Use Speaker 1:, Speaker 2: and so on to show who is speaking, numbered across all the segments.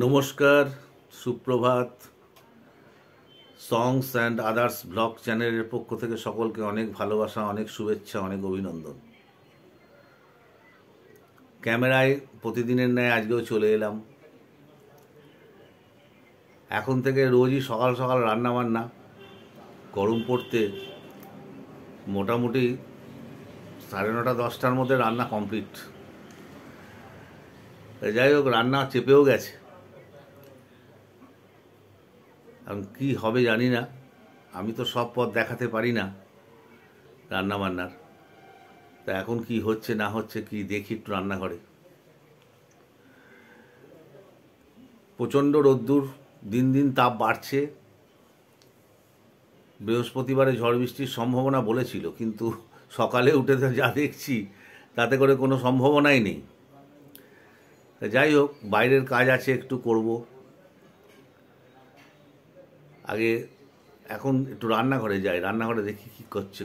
Speaker 1: নমস্কার, সুপ্রভাত। সংস and others blog চ্যানেলের পক্ষ থেকে সকলকে অনেক ভালোবাসা, অনেক শুভেচ্ছা, অনেক অভিনন্দন। ক্যামেরায় প্রতিদিনের ন্যায় আজকেও চলে এলাম। এখন থেকে রোজই সকাল সকাল রান্নাবান্না, গরম পড়তে মোটামুটি 9:30 10টার মধ্যে রান্না কমপ্লিট। যাই হোক, রান্না চেপেও গেছে। এখন কী হবে জানি না, আমি তো সব পথ দেখাতে পারি না রান্নাবান্নার। তা এখন কি হচ্ছে না হচ্ছে কি দেখি একটু রান্নাঘরে। প্রচণ্ড রোদ্দুর, দিন দিন তাপ বাড়ছে। বৃহস্পতিবারে ঝড় বৃষ্টির সম্ভাবনা বলেছিল, কিন্তু সকালে উঠে যা দেখছি তাতে করে কোনো সম্ভাবনাই নেই। যাই হোক, বাইরের কাজ আছে, একটু করব। আগে এখন একটু রান্নাঘরে যাই, রান্নাঘরে দেখি কি করছে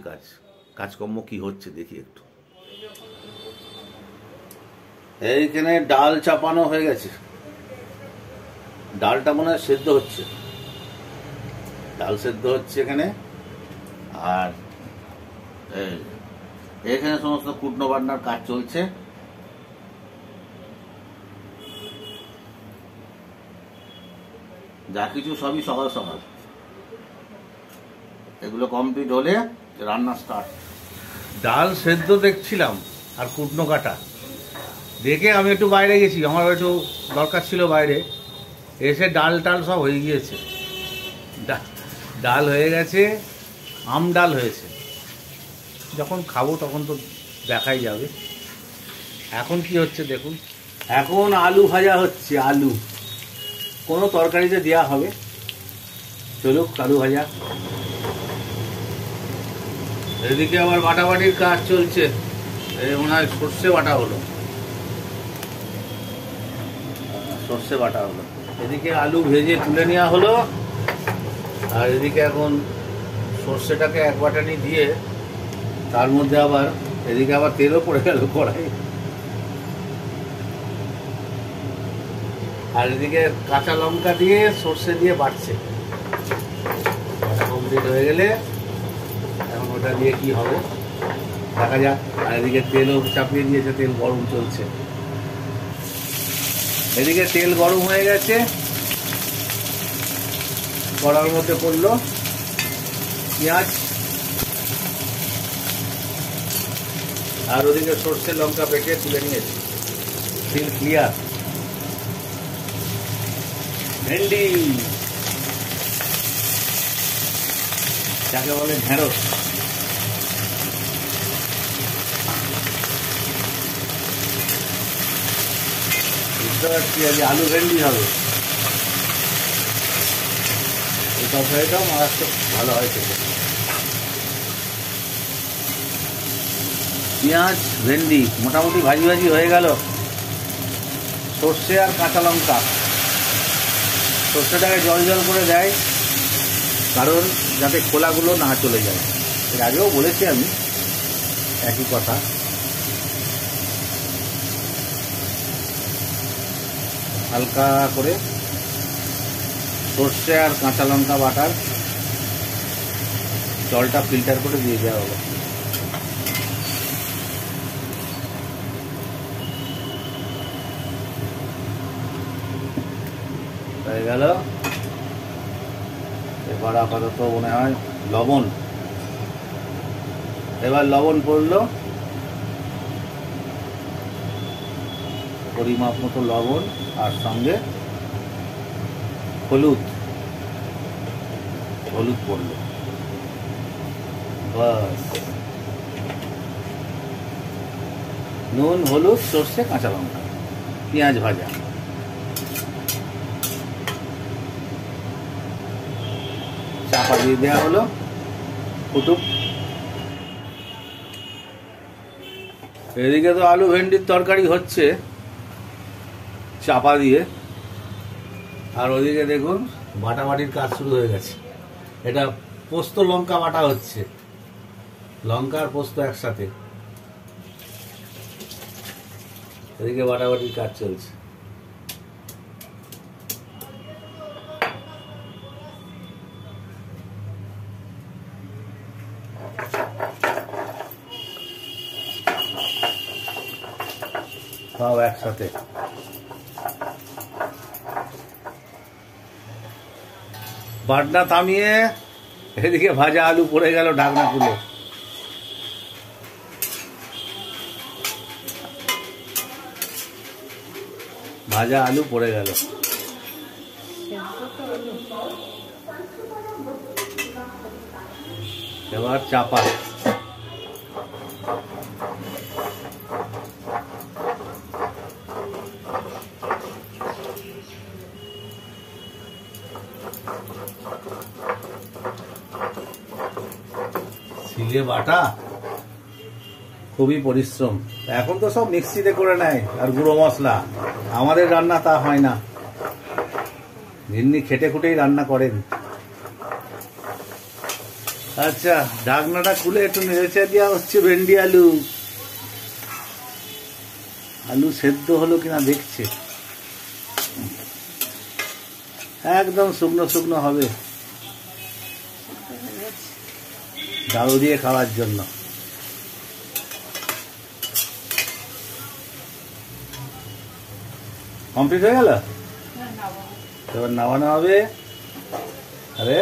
Speaker 1: কাজকর্ম কি হচ্ছে দেখি একটু। এইখানে ডাল চাপানো হয়ে গেছে, ডালটা মনে হয় সেদ্ধ হচ্ছে, ডাল সেদ্ধ হচ্ছে এখানে। আর এখানে সমস্ত কুটনো বাটনার কাজ চলছে। যা কিছু সবই সকাল সকাল, এগুলো কমপ্লিট হলে রান্না স্টার্ট। ডাল সেদ্ধ দেখছিলাম আর কুটনো কাটা দেখে আমি একটু বাইরে গেছি, আমার একটু দরকার ছিল বাইরে। এসে ডাল টাল সব হয়ে গিয়েছে, ডাল হয়ে গেছে, আম ডাল হয়েছে। যখন খাবো তখন তো দেখাই যাবে। এখন কি হচ্ছে দেখুন, এখন আলু ভাজা হচ্ছে। আলু কোনো তরকারিতে দেওয়া হবে, চলুক আলু ভাজা। এদিকে আবার বাটাবাটির কাজ চলছে, মনে হয় সর্ষে বাটা হলো, সর্ষে বাটা হলো। এদিকে আলু ভেজে তুলে নেওয়া হলো, আর এদিকে এখন সর্ষেটাকে এক বাটানি দিয়ে তার মধ্যে আবার এদিকে আবার তেলও পড়ে গেল কড়াই। আর এদিকে কাঁচা লঙ্কা দিয়ে সর্ষে দিয়ে বাটছে। কমপ্লিট হয়ে গেলে এখন ওটা দিয়ে কি হবে দেখা যাক। আর এদিকে তেলও চাপিয়ে দিয়েছে, তেল গরম চলছে। এদিকে তেল গরম হয়ে গেছে, কড়ার মধ্যে পড়লো পেঁয়াজ, আর ওদিকে সর্ষে লঙ্কা বেটে তুলে নিয়েছে। তেল ক্লিয়ার। ভেন্ডি, যাকে বলে ঢেঁড়স, বুঝতে পারছি আজকে আলু ভেন্ডি হবে। এই তরকারিটাও মারাত্মক ভালো হয় খেতে। পেঁয়াজ ভেন্ডি মোটামুটি ভাজি ভাজি হয়ে গেল। সর্ষে আর কাঁচা লঙ্কা, সর্ষেটাকে জল জল করে দেয় কারণ যাতে খোলাগুলো না চলে যায়। এর আগেও বলেছি আমি একই কথা। হালকা করে সর্ষে আর কাঁচা লঙ্কা বাটার জলটা ফিল্টার করে দিয়ে দেওয়া হলো। হয়ে গেল। এবার আপাতত মনে হয় লবণ, এবার লবণ পড়লো, পরিমাপ মতো লবণ, আর সঙ্গে হলুদ পড়লো। বাস, নুন, হলুদ, সর্ষে, কাঁচা লঙ্কা, পেঁয়াজ ভাজা। চাপা দিয়ে দেওয়া হলো, ফুটুক। এদিকে তো আলু ভেন্ডির তরকারি হচ্ছে চাপা দিয়ে, আর ওদিকে দেখুন বাটাবাটির কাজ শুরু হয়ে গেছে। এটা পোস্ত লঙ্কা বাটা হচ্ছে, লঙ্কা আর পোস্ত একসাথে। এদিকে বাটাবাটির কাজ চলছে। সব একসাথে। বাটনা থামিয়ে এদিকে ভাজা আলু পড়ে গেল ঢাকনা খুলে। ভাজা আলু পড়ে গেল। এবার চাপা। সিলে বাটা খুবই পরিশ্রম। এখন তো সব মিক্সিতে করে নেয় আর গুঁড়ো মশলা। আমাদের রান্না তা হয় না, গিন্নি খেটে খুটেই রান্না করেন। আচ্ছা, ঢাকনাটা খুলে একটু নেড়েচে দেওয়া হচ্ছে ভেন্ডি আলু। আলু সেদ্ধ হলো কিনা দেখছে। একদম শুকনো শুকনো হবে, ডাল দিয়ে খাওয়ার জন্য। কমপ্লিট হয়ে গেল, এবার নামানো হবে। আরে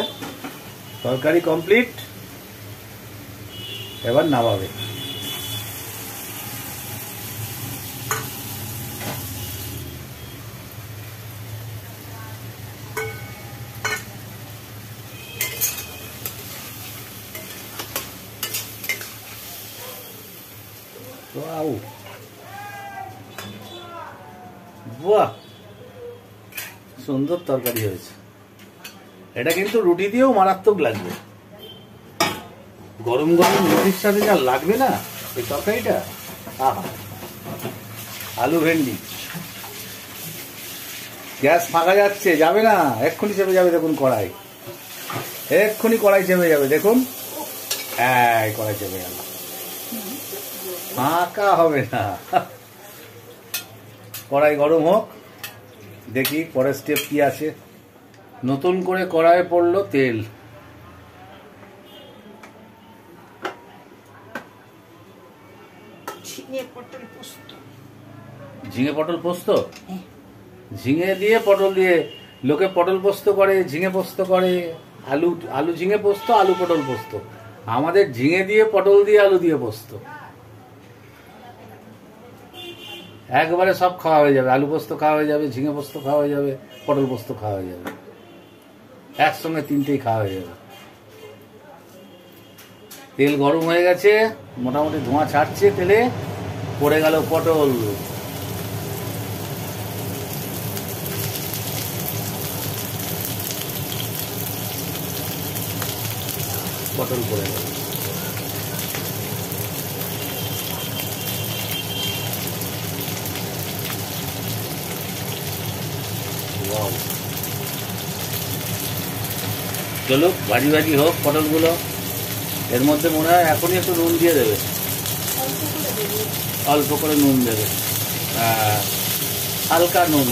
Speaker 1: তরকারি কমপ্লিট, এবার নামাবে। বাহ, সুন্দর তরকারি হয়েছে। এটা কিন্তু রুটি দিয়েও মারাত্মক লাগবে। গরম গরম রুটির সাথে যা লাগবে না এই তরকারিটা। আহা, আলু ভেন্ডি। গ্যাস ফাঁকা যাচ্ছে, যাবে না, এক্ষুনি চেপে যাবে। দেখুন কড়াই, এক্ষুনি কড়াই চেপে যাবে। দেখুন, এই কড়াই চেপে গেল, ফাঁকা হবে না। কড়াই গরম হোক, দেখি পরের স্টেপ কি আছে। নতুন করে কড়াইয়ে পড়লো তেল। ঝিঙে পটল পোস্ত, ঝিঙে দিয়ে পটল দিয়ে লোকে পটল পোস্ত করে, ঝিঙে পোস্ত করে, আলু ঝিঙে পোস্ত, আলু পটল পোস্ত। আমাদের ঝিঙে দিয়ে পটল দিয়ে আলু দিয়ে পোস্ত, একবারে সব খাওয়া হয়ে যাবে। আলু পোস্ত খাওয়া হয়ে যাবে, ঝিঙে পোস্ত খাওয়া হয়ে যাবে, পটল পোস্ত খাওয়া হয়ে যাবে, একসঙ্গে তিনটেই খাওয়া হয়ে যাবে। তেল গরম হয়ে গেছে, মোটামুটি ধোঁয়া ছাড়ছে তেলে। পড়ে গেল পটল। পটল পড়ে গেল। চলো ভাজি ভাজি হোক পটলগুলো। এর মধ্যে মনে হয় এখনই একটু নুন দিয়ে দেবে, অল্প করে নুন দেবে, হালকা নুন,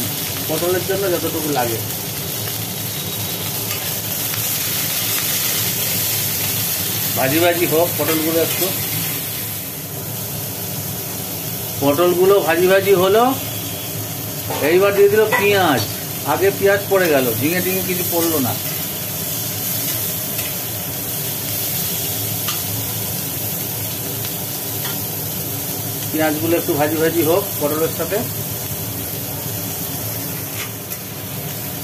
Speaker 1: পটলের জন্য যতটুকু লাগে। ভাজি ভাজি হোক পটলগুলো একটু। পটলগুলো ভাজি ভাজি হলো। এইবার দিয়ে দিল পেঁয়াজ। আগে পেঁয়াজ পড়ে গেল, ঝিঙে টিঙে কিছু পড়লো না। পেঁয়াজগুলো একটু ভাজি ভাজি হোক পটলের সাথে।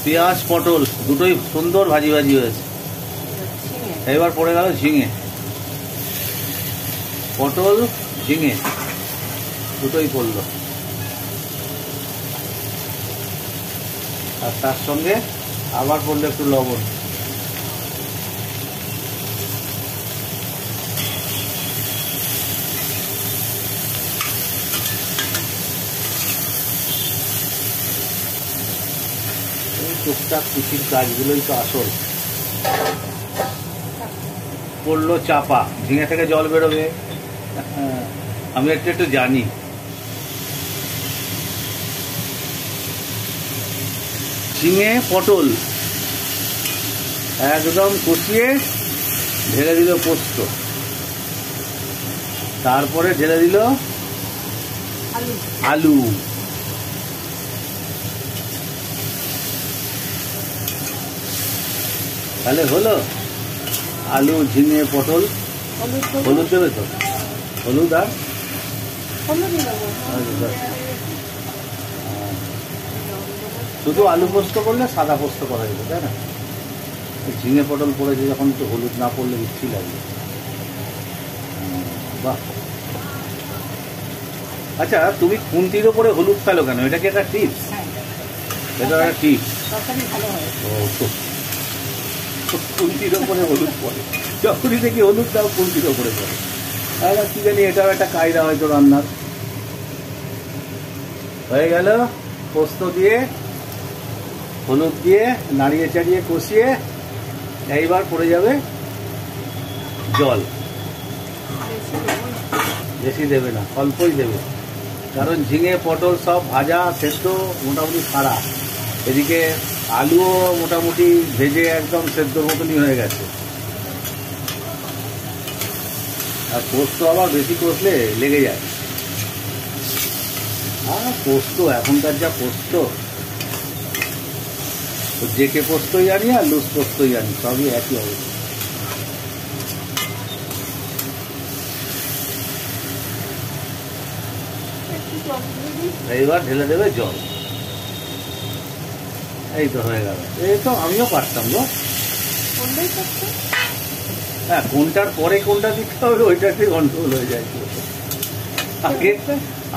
Speaker 1: পেঁয়াজ পটল দুটোই সুন্দর ভাজি ভাজি হয়েছে। এবার পড়ে গেল ঝিঙে। পটল ঝিঙে দুটোই পড়লো, আর তার সঙ্গে আবার পড়লো একটু লবণ। টুকটাক কৃষির কাজগুলোই তো আসল। পড়লো চাপা, ঝিঙে থেকে জল বেরোবে, আমি একটু একটু জানি। ঝিঙে পটল একদম কষিয়ে ঢেলে দিল পোস্ত, তারপরে ঢেলে দিল আলু। তাহলে হলো আলু ঝিঙে পটল। হলুদ দেবে তো? হলুদ আর শুধু আলু পোস্ত করলে সাদা পোস্ত করা যাবে, তাই না? ঝিঙে পটল পড়েছে যখন একটু হলুদ না পড়লে বিচ্ছি লাগবে। বাহ, আচ্ছা তুমি খুন্তির ওপরে হলুদ ফেলো কেন? এটা কি একটা টিপস? এটা একটা টিপস। খুন্তির ওপরে হলুদ পড়ে, যখনই দেখি হলুদ দাও খুন্তির ওপরে পড়ে। তাহলে কি জানি এটাও একটা কায়দা হয়তো রান্নার। হয়ে গেল পোস্ত দিয়ে হলুদ দিয়ে নাড়িয়ে চাড়িয়ে কষিয়ে, এইবার পড়ে যাবে জল। বেশি দেবে না, অল্পই দেবে, কারণ ঝিঙে পটল সব ভাজা সেদ্ধ মোটামুটি সারা। এদিকে আলুও মোটামুটি ভেজে একদম সেদ্ধ মতনই হয়ে গেছে। আর পোস্ত আবার বেশি কষলে লেগে যায়। আর পোস্ত এখনকার যা পোস্ত, জেকে পোস্তই জানি আর লুজ পোস্তই জানি, সবই একই অবস্থা। এইবার ঢেলে দেবে জল। এই তো হয়ে গেল। এই তো আমিও পারতাম গো। হ্যাঁ, কোনটার পরে কোনটা দিতে হবে ওইটাতে গন্ডগোল হয়ে যায়।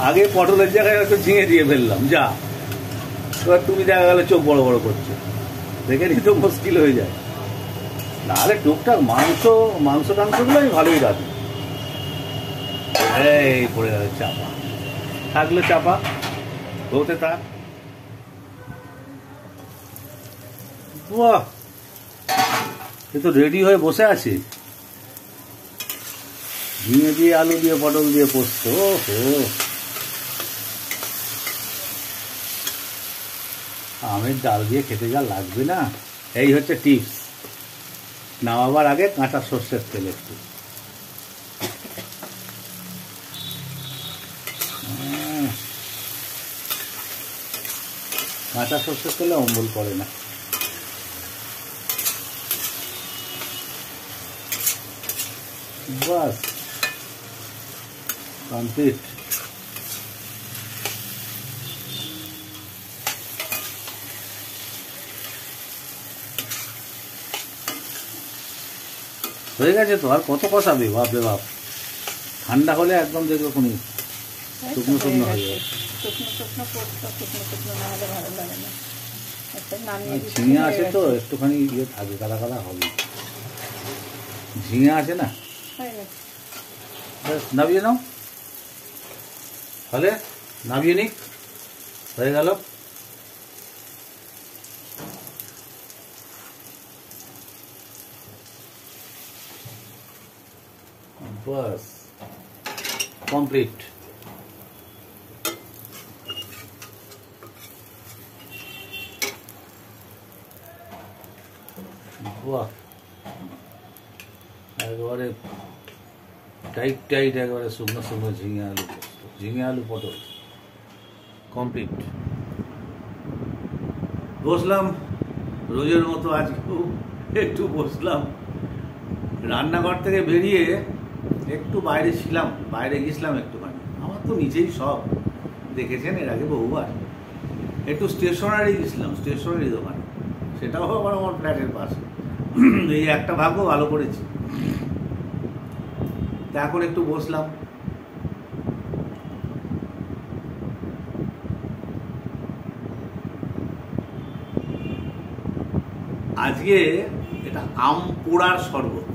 Speaker 1: আগে পটলের জায়গায় একটু ঝিঙে দিয়ে ফেললাম, যা। এবার তুমি দেখা গেলে চোখ বড় বড় করছো, দেখে নিতে মুশকিল হয়ে যায়। নাহলে টুকটাক মাংস টাংসগুলো আমি ভালোই রাখি। এই পড়ে গেল চাপা, থাকলে চাপা হতে থাক। বাহ, এ তো রেডি হয়ে বসে আছে। ঝিঙে দিয়ে আলু দিয়ে পটল দিয়ে পোস্ত। ওহো, আমের ডাল দিয়ে খেতে যা লাগবে না। এই হচ্ছে টিপস, নামাবার আগে কাঁচা সর্ষের তেল একটু। কাঁচা সর্ষের তেলে অম্বল করে না। বাস, কমপ্লিট। হয়ে গেছে তো, আর কত কষাবে? বাপরে বাপ, ঠান্ডা হলে একদম দেখবে কোনি শুকনো শুকনো হয়ে যাবে। ঝিঙে আছে তো একটুখানি ইয়ে থাকবে, কাদা কাদা হবে। ঝিঙে আছে না, নামিয়ে নাও। তাহলে নামিয়ে নিক, হয়ে গেল। বাস, কমপ্লিট। বাহ, একবারে টাইট টাইট, একবারে শুকনো শুকনো ঝিঙে আলু পোস্ত, ঝিঙে আলু পটল কমপ্লিট। বসলাম রোজের মতো, আজকেও একটু বসলাম। রান্নাঘর থেকে বেরিয়ে একটু বাইরে গেছিলাম একটুখানি। আমার তো নিচেই সব, দেখেছেন এর আগে বহুবার। একটু স্টেশনারি গেছিলাম, স্টেশনারি দোকানে, সেটাও আবার আমার ফ্ল্যাটের পাশে। এই একটা ভাগ্য ভালো করেছি। তা এখন একটু বসলাম। আজকে এটা আম পোড়ার শরবত,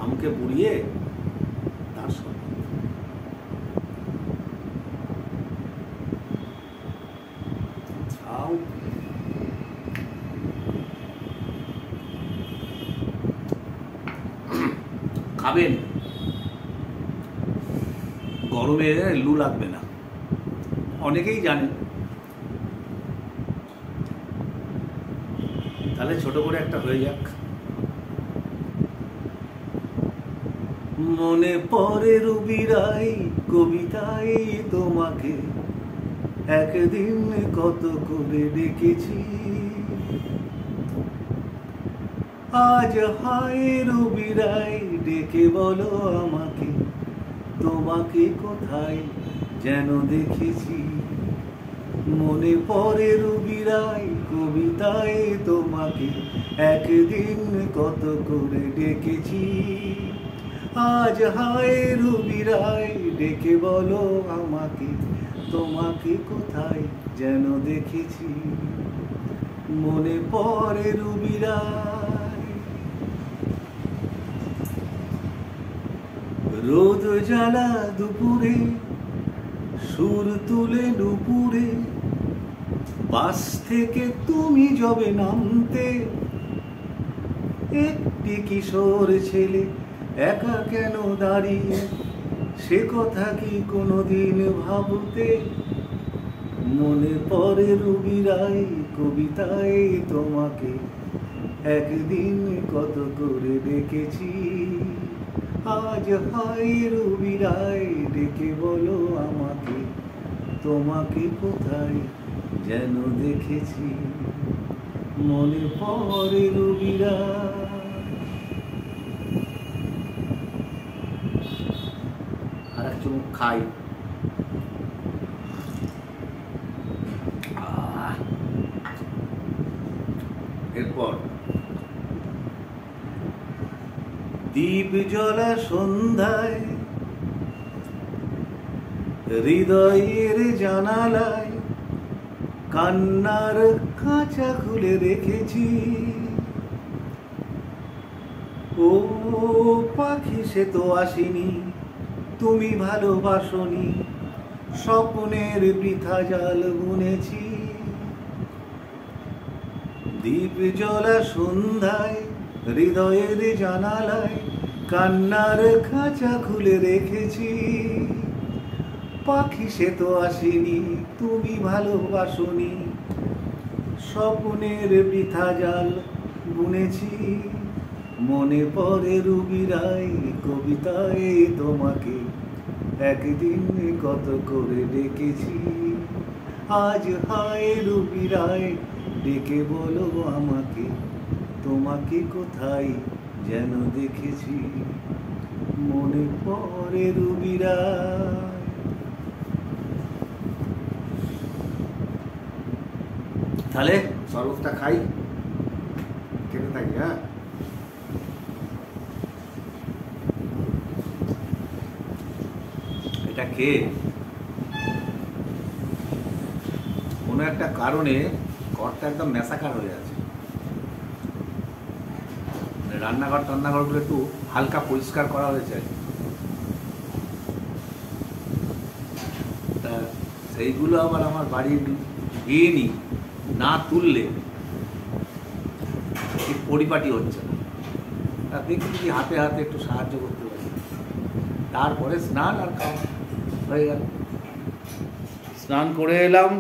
Speaker 1: আমকে পুড়িয়ে তার শরবত। খাবেন, গরমে লু লাগবে না, অনেকেই জানেন। তাহলে ছোট করে একটা হয়ে যাক। মনে পড়ে রুবিরাই কবিতায় তোমাকে, একদিন কত করে ডেকেছি, আজ হায় রবিরাই ডেকে বলো আমাকে, তোমাকে কোথায় যেন দেখেছি। মনে পড়ে রবিরাই কবিতায় তোমাকে, একদিন কত করে ডেকেছি। আজ হায় রবিরাই ডেকে বলো আমাকে, তোমাকে কোথায় যেন দেখেছি। মনে পড়ে রবিরাই। রোদ জ্বালা দুপুরে, সুর তুলে নুপুরে, বাস থেকে তুমি যবে নামতে, একটি কিশোর ছেলে একা কেন দাঁড়িয়ে, সে কথা কি কোনোদিন ভাবতে। মনে পড়ে রবিরাই কবিতায় তোমাকে, একদিন কত করে ডেকেছি। আজ হায় রবিরাই ডেকে বলো আমাকে, তোমাকে কোথায় যেন দেখেছি। মনে পড়ে রবিরাই। আর এক চুমুক খাই। এরপর দীপ জ্বলা সন্ধ্যায়, হৃদয়ের জানালায় কান্নার কাঁচা খুলে রেখেছি। ও পাখি সে তো আসেনি, তুমি ভালোবাসনি, স্বপ্নের বৃথা জাল বুনেছি। দীপ জ্বলা সন্ধ্যায়, হৃদয়ের জানালায় কান্নার খাঁচা খুলে রেখেছি। পাখি সে তো আসেনি, তুমি ভালোবাসনি, স্বপ্নের বৃথা জাল বুনেছি। মনে পড়ে রবিরাই কবিতায় তোমাকে, একদিন কত করে ডেকেছি। আজ হায় রবিরাই ডেকে বলো আমাকে, তোমাকে কোথায় যেন দেখেছি। মনে পড়ে রবিরাই। তাহলে শরবতটা খাই, খেতে থাকি। হ্যাঁ, এটা খেয়ে কোনো একটা কারণে ঘরটা একদম মেসাকার হয়ে আছে। রান্নাঘরগুলো একটু হালকা পরিষ্কার করা হয়েছে, তা সেইগুলো আবার আমার বাড়ির গিয়ে না তুললে ঠিক পরিপাটি হচ্ছে না। তা দেখি যদি হাতে হাতে একটু সাহায্য করতে পারি। তারপরে স্নান আর খাওয়া হয়ে গেল। স্নান করে এলাম,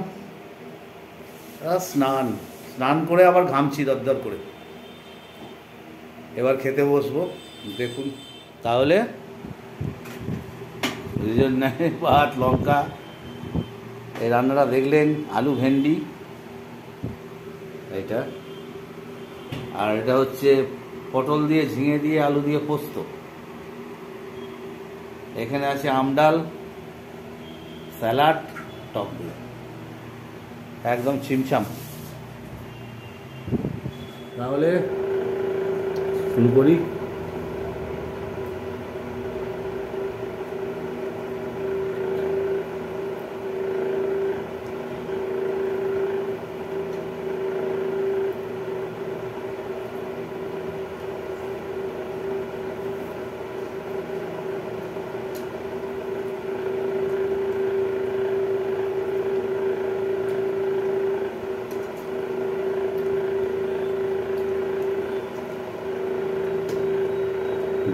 Speaker 1: স্নান করে আবার ঘামছি দরদর করে। এবার খেতে বসবো। দেখুন তাহলে ভাত লঙ্কা, এই রান্নাটা দেখলেন, আলু ভেন্ডি এটা, আর এটা হচ্ছে পটল দিয়ে, ঝিঙে দিয়ে, আলু দিয়ে পোস্ত। এখানে আছে আমডাল, স্যালাড, টক দিয়ে, একদম ছিমছাম। তাহলে শুরু করি।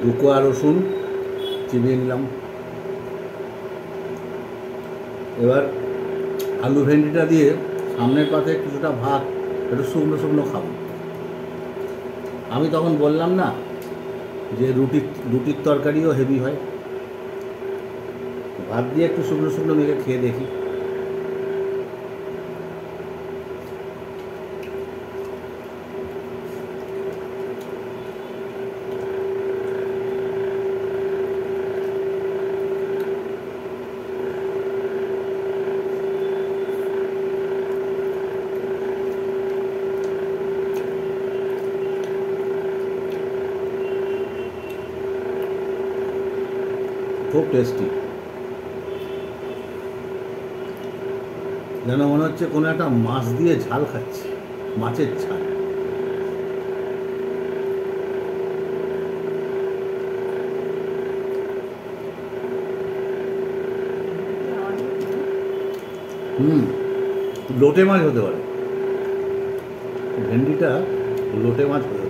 Speaker 1: দুকোয়া রসুন চিবিয়ে নিলাম। এবার আলু ভেন্ডিটা দিয়ে সামনের পাতে কিছুটা ভাত একটু শুকনো শুকনো খাবো। আমি তখন বললাম না যে রুটির তরকারিও হেভি হয়, ভাত দিয়ে একটু শুকনো শুকনো মেখে খেয়ে দেখি। খুব টেস্টি, যেন মনে হচ্ছে কোনো একটা মাছ দিয়ে ঝাল খাচ্ছি, মাছের ঝাল। লোটে মাছ হতে পারে, ভেন্ডিটা লোটে মাছ হতে পারে।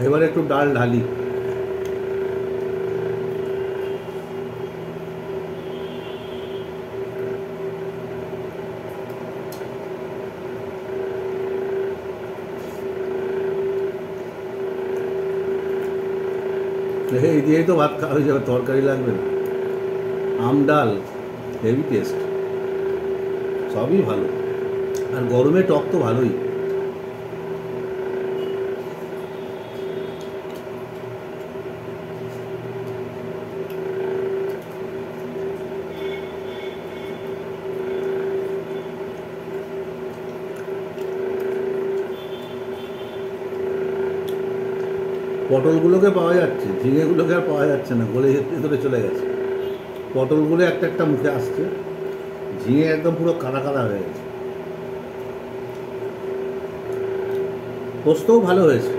Speaker 1: এবারে একটু ডাল ঢালি। এই দিয়েই তো ভাত খাওয়া হয়ে যাবে, তরকারি লাগবে না। আম ডাল হেভি টেস্ট, সবই ভালো। আর গরমে টক তো ভালোই। পটলগুলোকে পাওয়া যাচ্ছে, ঝিঙেগুলোকে আর পাওয়া যাচ্ছে না, গলে ভেতরে চলে গেছে। পটলগুলো একটা একটা মুখে আসছে, ঝিঙে একদম পুরো কাদা কাদা হয়ে গেছে। পোস্তও ভালো হয়েছে,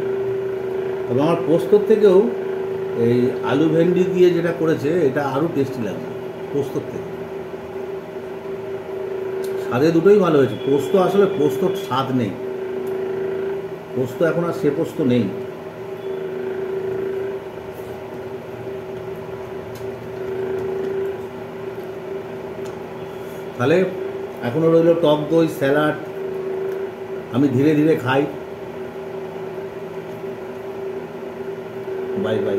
Speaker 1: তবে আমার পোস্তর থেকেও এই আলু ভেন্ডি দিয়ে যেটা করেছে এটা আরও টেস্টি লাগছে পোস্তর থেকে। স্বাদে দুটোই ভালো হয়েছে। পোস্ত আসলে পোস্তর স্বাদ নেই, পোস্ত এখন আর সে পোস্ত নেই। তাহলে এখনো রইল টক দই, স্যালাড। আমি ধীরে ধীরে খাই। Bye bye.